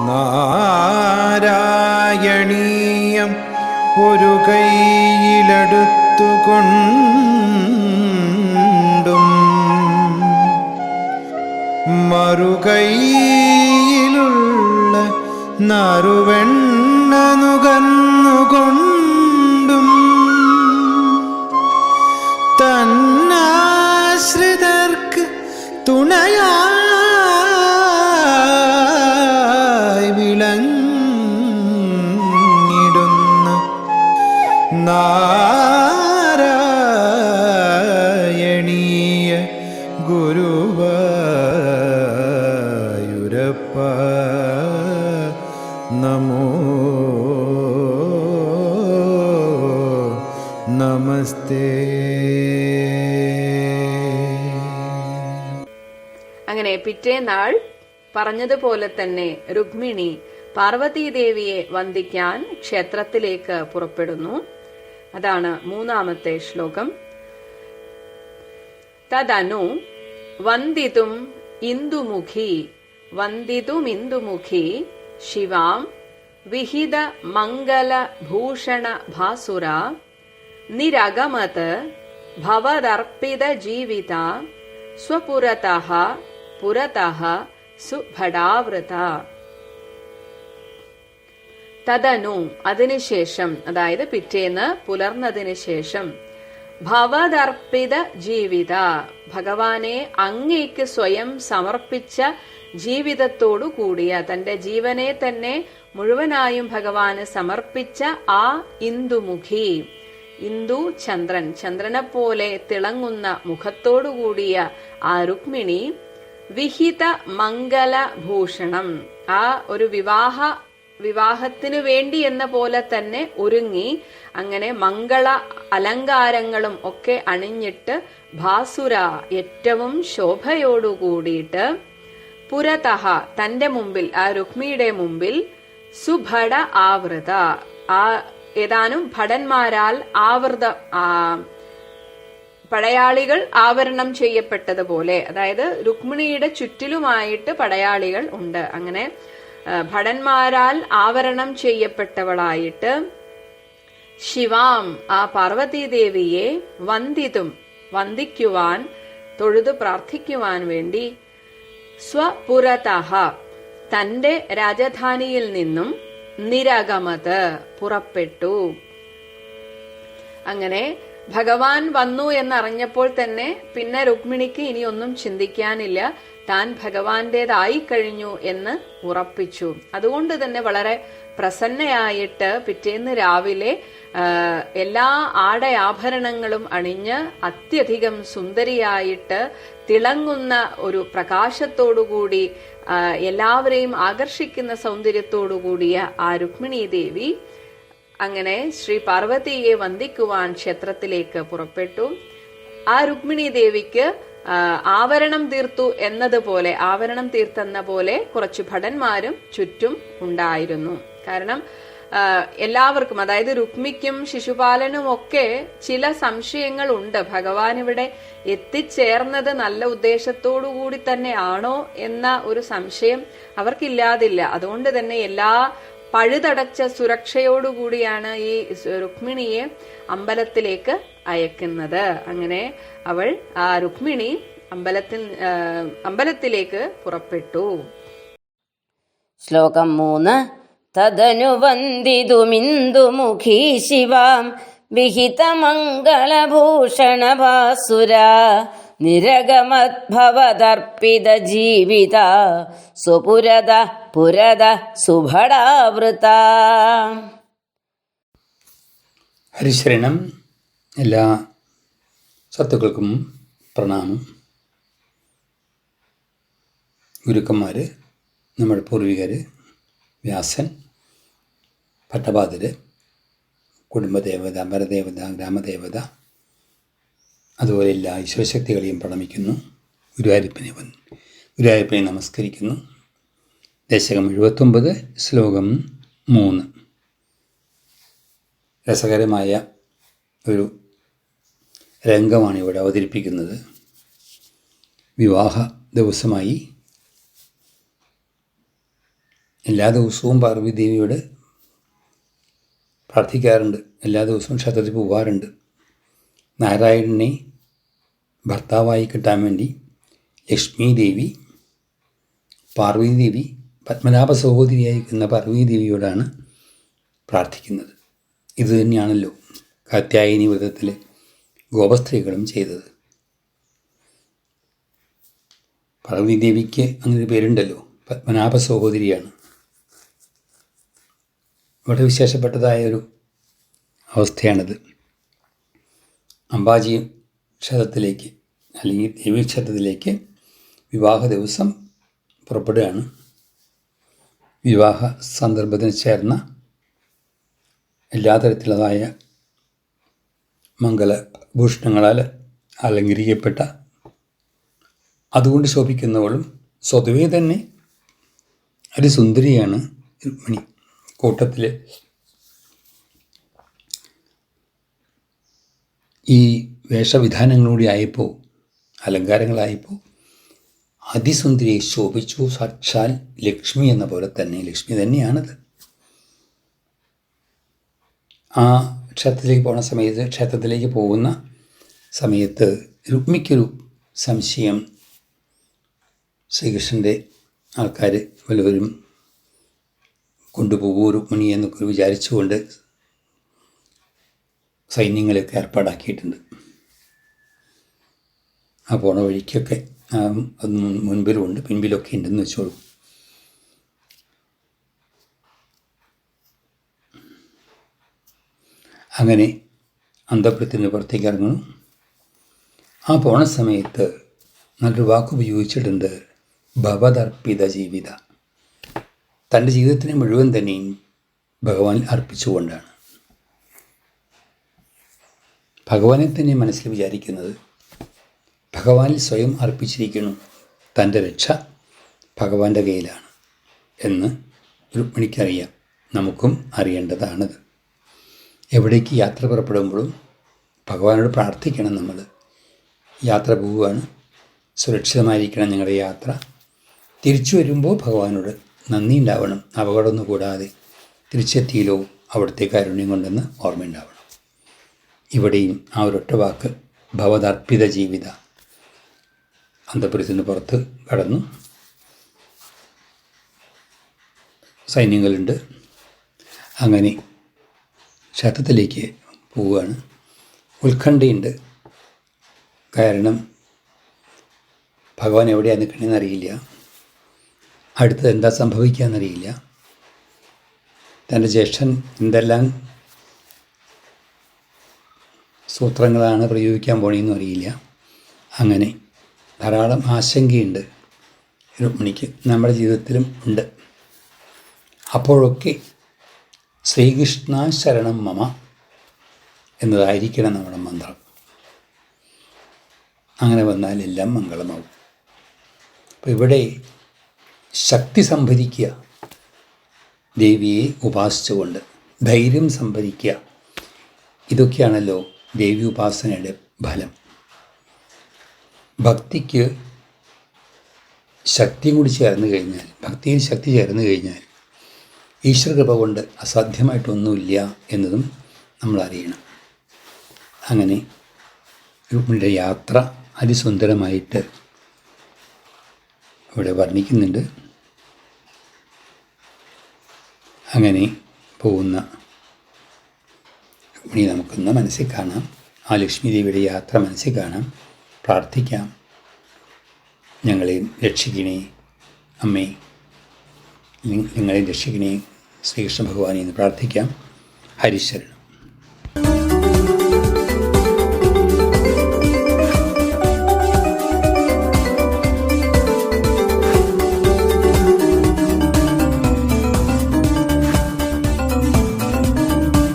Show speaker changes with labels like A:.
A: നാരായണീയം ഒരു കൈയിലെടുത്തുകൊണ്ടും മറുകൈയിലുള്ള നറുവെണ്ണ നുകർന്നുകൊണ്ടും തന്നാശ്രിതർക്ക് തുണയായി വിളങ്ങിടുന്ന നാരായണീയ ഗുരുവായൂരപ്പ നമോ നമസ്തേ.
B: അങ്ങനെ പിറ്റേന്നാൾ പറഞ്ഞതുപോലെ തന്നെ രുക്മിണി പാർവതീദേവിയെ വന്ദിക്കാൻ ക്ഷേത്രത്തിലേക്ക് പുറപ്പെടുന്നു. അതാണ് 3-ാമത്തെ ശ്ലോകം. തദനു വന്ദിതും ഇന്ദുമുഖി ശിവാം വിഹിത മംഗല ഭൂഷണ ഭാസുര നിരഗമത് ഭവദർപ്പിത ജീവിത സ്വപുരതഃ സുഭടാവൃത. തദനു അതിനുശേഷം, അതായത് പിറ്റേന്ന് പുലർന്നതിന് ശേഷം, ഭവദർപ്പിത ജീവിത ഭഗവാനെ അങ്ങേക്ക് സ്വയം സമർപ്പിച്ച ജീവിതത്തോടു കൂടിയ, തന്റെ ജീവനെ തന്നെ മുഴുവനായും ഭഗവാന് സമർപ്പിച്ച ആ ഇന്ദുമുഖി, ഇന്ദു ചന്ദ്രൻ, ചന്ദ്രനെ പോലെ തിളങ്ങുന്ന മുഖത്തോടുകൂടിയ ആ രുക്മിണി വിഹിത മംഗല ഭൂഷണം, ആ ഒരു വിവാഹത്തിനു വേണ്ടി എന്ന പോലെ തന്നെ ഒരുങ്ങി അങ്ങനെ മംഗള അലങ്കാരങ്ങളും ഒക്കെ അണിഞ്ഞിട്ട് ഭാസുര ഏറ്റവും ശോഭയോടുകൂടിയിട്ട് പുരതഃ തന്റെ മുമ്പിൽ, ആ രുക്മിയുടെ മുമ്പിൽ സുഭട ആവൃത, ആ ഏതാനും ഭടന്മാരാൽ പടയാളികൾ ആവരണം ചെയ്യപ്പെട്ടതുപോലെ, അതായത് രുക്മിണിയുടെ ചുറ്റിലുമായിട്ട് പടയാളികൾ ഉണ്ട്. അങ്ങനെ ഭടന്മാരാൽ ആവരണം ചെയ്യപ്പെട്ടവളായിട്ട് ശിവാം ആ പാർവതീദേവിയെ വന്ദിക്കുവാൻ, തൊഴുതു പ്രാർത്ഥിക്കുവാൻ വേണ്ടി സ്വപുരതഃ തന്റെ രാജധാനിയിൽ നിന്നും നിരഗമത് പുറപ്പെട്ടു. അങ്ങനെ ഭഗവാൻ വന്നു എന്നറിഞ്ഞപ്പോൾ തന്നെ പിന്നെ രുക്മിണിക്ക് ഇനി ഒന്നും ചിന്തിക്കാനില്ല, താൻ ഭഗവാന്റേതായി കഴിഞ്ഞു എന്ന് ഉറപ്പിച്ചു. അതുകൊണ്ട് തന്നെ വളരെ പ്രസന്നയായിട്ട് പിറ്റേന്ന് രാവിലെ എല്ലാ ആടയാഭരണങ്ങളും അണിഞ്ഞ് അത്യധികം സുന്ദരിയായിട്ട് തിളങ്ങുന്ന ഒരു പ്രകാശത്തോടുകൂടി എല്ലാവരെയും ആകർഷിക്കുന്ന സൗന്ദര്യത്തോടുകൂടിയ ആ രുക്മിണി ദേവി അങ്ങനെ ശ്രീ പാർവതിയെ വന്ദിക്കുവാൻ ക്ഷേത്രത്തിലേക്ക് പുറപ്പെട്ടു. ആ രുക്മിണി ദേവിക്ക് ആവരണം തീർത്തു എന്നതുപോലെ, ആവരണം തീർത്തെന്ന പോലെ കുറച്ച് ഭടന്മാരും ചുറ്റും ഉണ്ടായിരുന്നു. കാരണം എല്ലാവർക്കും, അതായത് രുക്മിക്കും ശിശുപാലനും ഒക്കെ ചില സംശയങ്ങൾ ഉണ്ട്. ഭഗവാൻ ഇവിടെ എത്തിച്ചേർന്നത് നല്ല ഉദ്ദേശത്തോടു കൂടി തന്നെയാണോ എന്ന ഒരു സംശയം അവർക്കില്ലാതില്ല. അതുകൊണ്ട് തന്നെ എല്ലാ പഴുതടച്ച സുരക്ഷയോടുകൂടിയാണ് ഈ രുക്മിണിയെ അമ്പലത്തിലേക്ക് അയക്കുന്നത്. അങ്ങനെ അവൾ, ആ രുക്മിണി അമ്പലത്തിലേക്ക് പുറപ്പെട്ടു.
C: ശ്ലോകം 3. തദനു വന്ദിതുമിന്ദുമുഖീ ശിവാം വിഹിതമംഗളഭൂഷണ ഭാസുര നിരഗമദ്ഭവദർപ്പിത ജീവിത സുപുരത സുഭടാവൃത.
D: ഹരിശരണം. എല്ലാ സത്തുക്കൾക്കും പ്രണാമം. ഗുരുക്കന്മാർ, നമ്മുടെ പൂർവികർ, വ്യാസൻ, ഭട്ടപാദർ, കുടുംബദേവത, അമരദേവത, ഗ്രാമദേവത, അതുപോലെ എല്ലാ ഈശ്വരശക്തികളെയും പ്രണമിക്കുന്നു. ഗുരുവായൂരപ്പനെ നമസ്കരിക്കുന്നു. ദശകം 79, ശ്ലോകം 3. രസകരമായ ഒരു രംഗമാണ് ഇവിടെ അവതരിപ്പിക്കുന്നത്. വിവാഹ ദിവസമായി എല്ലാ ദിവസവും പാർവതീദേവിയോട് പ്രാർത്ഥിക്കാറുണ്ട്, എല്ലാ ദിവസവും ക്ഷേത്രത്തിൽ പോകാറുണ്ട്. നാരായണനെ ഭർത്താവായി കിട്ടാൻ വേണ്ടി ലക്ഷ്മി ദേവി പാർവതീദേവി പത്മനാഭ സഹോദരിയായിരിക്കുന്ന പാർവതീദേവിയോടാണ് പ്രാർത്ഥിക്കുന്നത്. ഇത് തന്നെയാണല്ലോ കാത്യായനി വ്രതത്തിലെ ഗോപസ്ത്രീകളും ചെയ്തത്. പാർവതീദേവിക്ക് അങ്ങനെ പേരുണ്ടല്ലോ, പത്മനാഭ സഹോദരിയാണ്. വളരെ വിശേഷപ്പെട്ടതായൊരു അവസ്ഥയാണിത്. അംബാജി ക്ഷേത്രത്തിലേക്ക് അല്ലെങ്കിൽ ദേവീക്ഷേത്രത്തിലേക്ക് വിവാഹ ദിവസം പുറപ്പെടുകയാണ്. വിവാഹ സന്ദർഭത്തിന് ചേർന്ന എല്ലാ തരത്തിലുള്ളതായ മംഗലഭൂഷണങ്ങളാൽ അലങ്കരിക്കപ്പെട്ട, അതുകൊണ്ട് ശോഭിക്കുന്നവളും സ്വതവേ തന്നെ അതിസുന്ദരിയാണ് രുക്മിണി. കൂട്ടത്തിൽ ഈ വേഷവിധാനങ്ങളൂടെ ആയപ്പോൾ, അലങ്കാരങ്ങളായപ്പോൾ അതിസുന്ദരിയെ ശോഭിച്ചു. സാക്ഷാൽ ലക്ഷ്മി എന്ന പോലെ തന്നെ ലക്ഷ്മി തന്നെയാണത്. ആ ക്ഷേത്രത്തിലേക്ക് പോകുന്ന സമയത്ത് രുക്മിക്കൊരു സംശയം. ശ്രീകൃഷ്ണൻ്റെ ആൾക്കാർ വല്ലവരും കൊണ്ടുപോകൂ രുക്മിണി എന്നൊക്കെ വിചാരിച്ചുകൊണ്ട് സൈന്യങ്ങളൊക്കെ ഏർപ്പാടാക്കിയിട്ടുണ്ട്. ആ പോണ വഴിക്കൊക്കെ അത് മുൻപിലുമുണ്ട്, പിൻപിലൊക്കെ ഉണ്ടെന്ന് വെച്ചോളൂ. അങ്ങനെ അന്തഃപുരത്തിന് പുറത്തേക്ക് ഇറങ്ങുന്നു. ആ പോണ സമയത്ത് നല്ലൊരു വാക്ക് ഉപയോഗിച്ചിട്ടുണ്ട്, ഭവതർപ്പിത ജീവിത. തൻ്റെ ജീവിതത്തിനെ മുഴുവൻ തന്നെയും ഭഗവാൻ അർപ്പിച്ചുകൊണ്ടാണ്. ഭഗവാനെ തന്നെ മനസ്സിൽ വിചാരിക്കുന്നത്, ഭഗവാനിൽ സ്വയം അർപ്പിച്ചിരിക്കുന്നു, തൻ്റെ രക്ഷ ഭഗവാന്റെ കയ്യിലാണ് എന്ന് രുക്മിണിക്കറിയാം. നമുക്കും അറിയേണ്ടതാണത്. എവിടേക്ക് യാത്ര പുറപ്പെടുമ്പോഴും ഭഗവാനോട് പ്രാർത്ഥിക്കണം. നമ്മൾ യാത്ര പോവുകയാണ്, സുരക്ഷിതമായിരിക്കണം ഞങ്ങളുടെ യാത്ര. തിരിച്ചു വരുമ്പോൾ ഭഗവാനോട് നന്ദി ഉണ്ടാവണം, അപകടമൊന്നും കൂടാതെ തിരിച്ചെത്തിയില്ലോ അവിടുത്തെ കാരുണ്യം കൊണ്ടെന്ന് ഓർമ്മയുണ്ടാവണം. ഇവിടെയും ആ ഒരൊറ്റ വാക്ക്, ഭവതർപ്പിത ജീവിത. അന്തഃപുരത്തിന് പുറത്ത് കടന്നു. സൈന്യങ്ങളുണ്ട്. അങ്ങനെ ക്ഷേത്രത്തിലേക്ക് പോവുകയാണ്. ഉത്കണ്ഠയുണ്ട്. കാരണം ഭഗവാൻ എവിടെയാണ് നിൽക്കണമെന്ന് അറിയില്ല, അടുത്തത് എന്താ സംഭവിക്കുകയെന്നറിയില്ല, തൻ്റെ ജ്യേഷ്ഠൻ എന്തെല്ലാം സൂത്രങ്ങളാണ് പ്രയോഗിക്കാൻ പോണതെന്നും അറിയില്ല. അങ്ങനെ ധാരാളം ആശങ്കയുണ്ട് രുക്മിണിക്ക്, നമ്മുടെ ജീവിതത്തിലും ഉണ്ട്. അപ്പോഴൊക്കെ ശ്രീകൃഷ്ണ ശരണം മമ എന്നതായിരിക്കണം നമ്മുടെ മന്ത്രം. അങ്ങനെ വന്നാൽ എല്ലാം മംഗളമാവും. അപ്പോൾ ഇവിടെ ശക്തി സംഭരിക്കുക, ദേവിയെ ഉപാസിച്ചുകൊണ്ട് ധൈര്യം സംഭരിക്കുക. ഇതൊക്കെയാണല്ലോ ദേവി ഉപാസനയുടെ ഫലം. ഭക്തിക്ക് ശക്തിയും കൂടി ചേർന്ന് കഴിഞ്ഞാൽ, ഭക്തിയിൽ ശക്തി ചേർന്ന് കഴിഞ്ഞാൽ ഈശ്വരകൃപ കൊണ്ട് അസാധ്യമായിട്ടൊന്നുമില്ല എന്നതും നമ്മൾ അറിയണം. അങ്ങനെ രുക്മിണിയുടെ യാത്ര അതിസുന്ദരമായിട്ട് ഇവിടെ വർണ്ണിക്കുന്നുണ്ട്. അങ്ങനെ പോകുന്ന രുക്മിണി നമുക്കൊന്ന് മനസ്സിൽ കാണാം. ആ ലക്ഷ്മി ദേവിയുടെ യാത്ര മനസ്സിൽ കാണാം, പ്രാർത്ഥിക്കാം. ഞങ്ങളെയും രക്ഷിക്കണേ അമ്മേ, നിങ്ങളെയും രക്ഷിക്കണേ ശ്രീകൃഷ്ണ ഭഗവാനെ എന്ന് പ്രാർത്ഥിക്കാം. ഹരിശരണം.